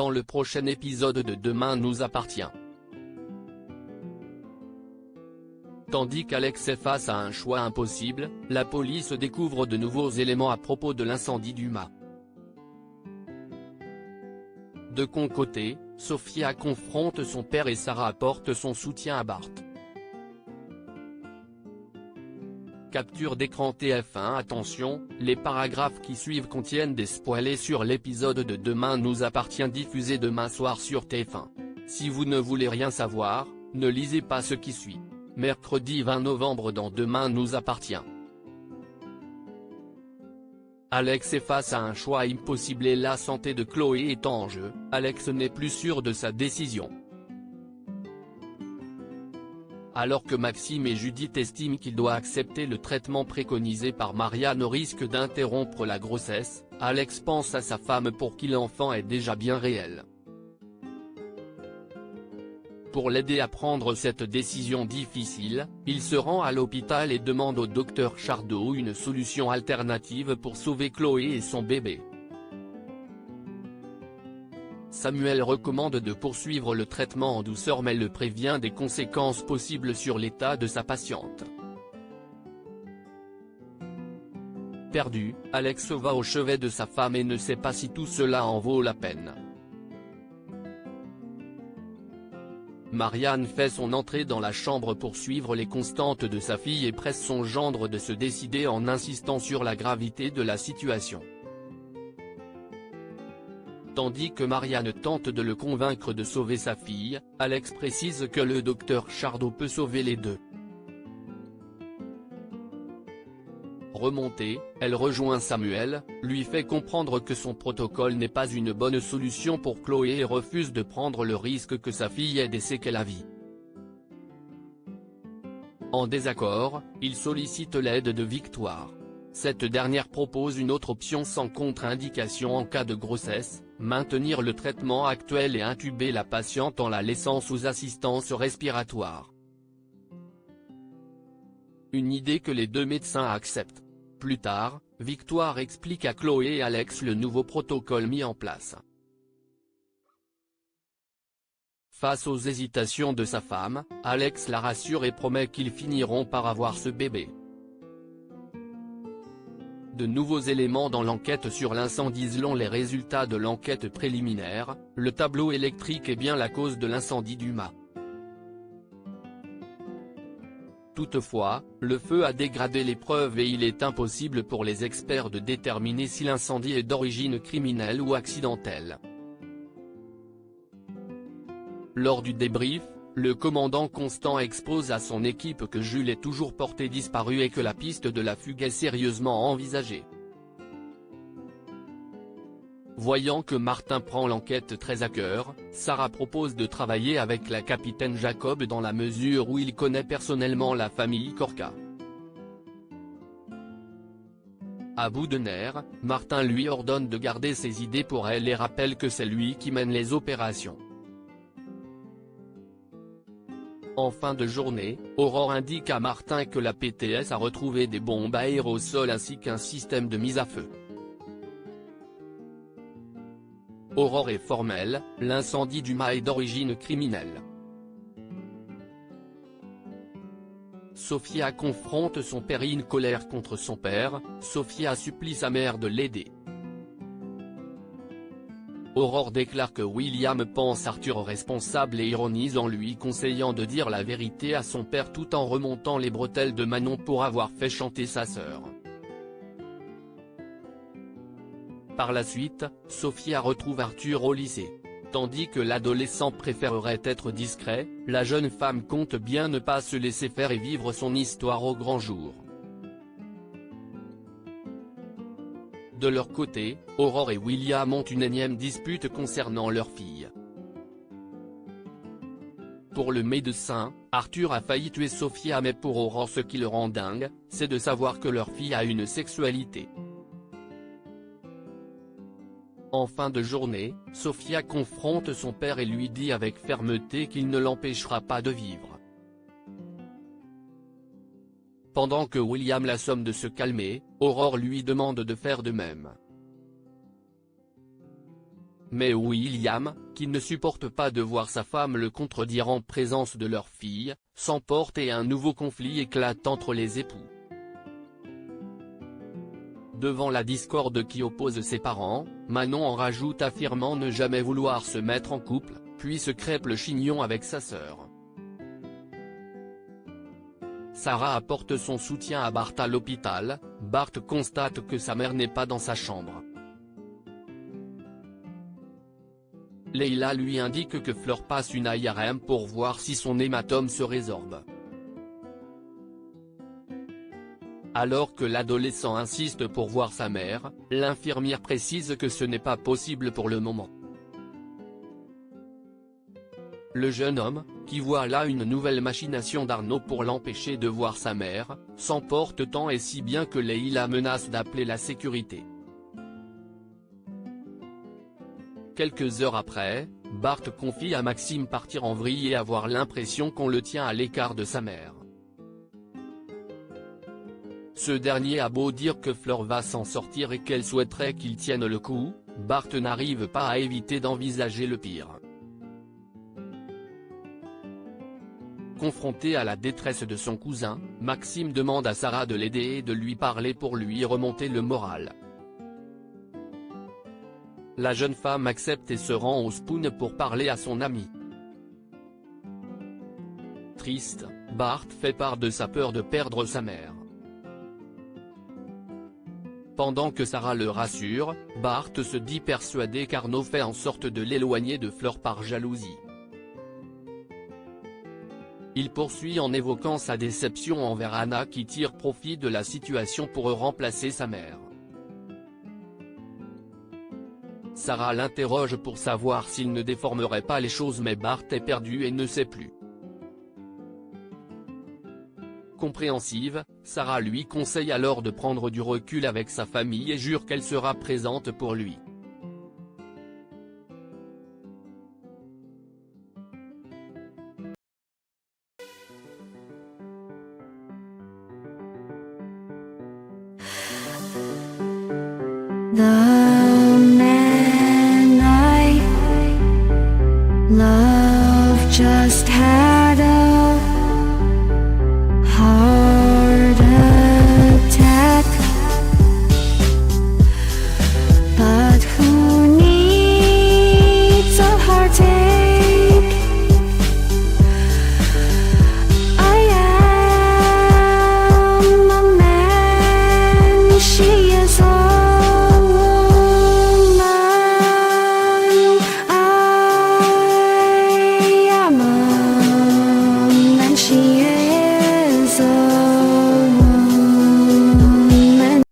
dans le prochain épisode de Demain nous appartient. Tandis qu'Alex est face à un choix impossible, la police découvre de nouveaux éléments à propos de l'incendie du mât. De son côté, Sophia confronte son père et Sarah apporte son soutien à Bart. Capture d'écran TF1. Attention, les paragraphes qui suivent contiennent des spoilers sur l'épisode de Demain nous appartient diffusé demain soir sur TF1. Si vous ne voulez rien savoir, ne lisez pas ce qui suit. Mercredi 20 novembre dans Demain nous appartient. Alex est face à un choix impossible et la santé de Chloé est en jeu. Alex n'est plus sûr de sa décision. Alors que Maxime et Judith estiment qu'il doit accepter le traitement préconisé par Marianne au risque d'interrompre la grossesse, Alex pense à sa femme pour qui l'enfant est déjà bien réel. Pour l'aider à prendre cette décision difficile, il se rend à l'hôpital et demande au docteur Chardot une solution alternative pour sauver Chloé et son bébé. Samuel recommande de poursuivre le traitement en douceur mais le prévient des conséquences possibles sur l'état de sa patiente. Perdu, Alex va au chevet de sa femme et ne sait pas si tout cela en vaut la peine. Marianne fait son entrée dans la chambre pour suivre les constantes de sa fille et presse son gendre de se décider en insistant sur la gravité de la situation. Tandis que Marianne tente de le convaincre de sauver sa fille, Alex précise que le docteur Chardot peut sauver les deux. Remontée, elle rejoint Samuel, lui fait comprendre que son protocole n'est pas une bonne solution pour Chloé et refuse de prendre le risque que sa fille ait des séquelles à vie. En désaccord, il sollicite l'aide de Victoire. Cette dernière propose une autre option sans contre-indication en cas de grossesse, maintenir le traitement actuel et intuber la patiente en la laissant sous assistance respiratoire. Une idée que les deux médecins acceptent. Plus tard, Victoire explique à Chloé et Alex le nouveau protocole mis en place. Face aux hésitations de sa femme, Alex la rassure et promet qu'ils finiront par avoir ce bébé. De nouveaux éléments dans l'enquête sur l'incendie. Selon les résultats de l'enquête préliminaire, le tableau électrique est bien la cause de l'incendie du mât. Toutefois, le feu a dégradé les preuves et il est impossible pour les experts de déterminer si l'incendie est d'origine criminelle ou accidentelle. Lors du débrief, le commandant Constant expose à son équipe que Jules est toujours porté disparu et que la piste de la fugue est sérieusement envisagée. Voyant que Martin prend l'enquête très à cœur, Sarah propose de travailler avec la capitaine Jacob dans la mesure où il connaît personnellement la famille Corca. À bout de nerfs, Martin lui ordonne de garder ses idées pour elle et rappelle que c'est lui qui mène les opérations. En fin de journée, Aurore indique à Martin que la PTS a retrouvé des bombes à aérosols ainsi qu'un système de mise à feu. Aurore est formelle, l'incendie du mât est d'origine criminelle. Sophia confronte son père et une colère contre son père, Sophia supplie sa mère de l'aider. Aurore déclare que William pense Arthur responsable et ironise en lui conseillant de dire la vérité à son père tout en remontant les bretelles de Manon pour avoir fait chanter sa sœur. Par la suite, Sophia retrouve Arthur au lycée. Tandis que l'adolescent préférerait être discret, la jeune femme compte bien ne pas se laisser faire et vivre son histoire au grand jour. De leur côté, Aurore et William ont une énième dispute concernant leur fille. Pour le médecin, Arthur a failli tuer Sophia mais pour Aurore ce qui le rend dingue, c'est de savoir que leur fille a une sexualité. En fin de journée, Sophia confronte son père et lui dit avec fermeté qu'il ne l'empêchera pas de vivre. Pendant que William la somme de se calmer, Aurore lui demande de faire de même. Mais William, qui ne supporte pas de voir sa femme le contredire en présence de leur fille, s'emporte et un nouveau conflit éclate entre les époux. Devant la discorde qui oppose ses parents, Manon en rajoute affirmant ne jamais vouloir se mettre en couple, puis se crêpe le chignon avec sa sœur. Sarah apporte son soutien à Bart à l'hôpital. Bart constate que sa mère n'est pas dans sa chambre. Leila lui indique que Fleur passe une IRM pour voir si son hématome se résorbe. Alors que l'adolescent insiste pour voir sa mère, l'infirmière précise que ce n'est pas possible pour le moment. Le jeune homme, qui voit là une nouvelle machination d'Arnaud pour l'empêcher de voir sa mère, s'emporte tant et si bien que Leila menace d'appeler la sécurité. Quelques heures après, Bart confie à Maxime partir en vrille et avoir l'impression qu'on le tient à l'écart de sa mère. Ce dernier a beau dire que Fleur va s'en sortir et qu'elle souhaiterait qu'il tienne le coup, Bart n'arrive pas à éviter d'envisager le pire. Confronté à la détresse de son cousin, Maxime demande à Sarah de l'aider et de lui parler pour lui remonter le moral. La jeune femme accepte et se rend au Spoon pour parler à son ami. Triste, Bart fait part de sa peur de perdre sa mère. Pendant que Sarah le rassure, Bart se dit persuadé qu'Arnaud fait en sorte de l'éloigner de Fleur par jalousie. Il poursuit en évoquant sa déception envers Anna qui tire profit de la situation pour remplacer sa mère. Sarah l'interroge pour savoir s'il ne déformerait pas les choses mais Bart est perdu et ne sait plus. Compréhensive, Sarah lui conseille alors de prendre du recul avec sa famille et jure qu'elle sera présente pour lui. 나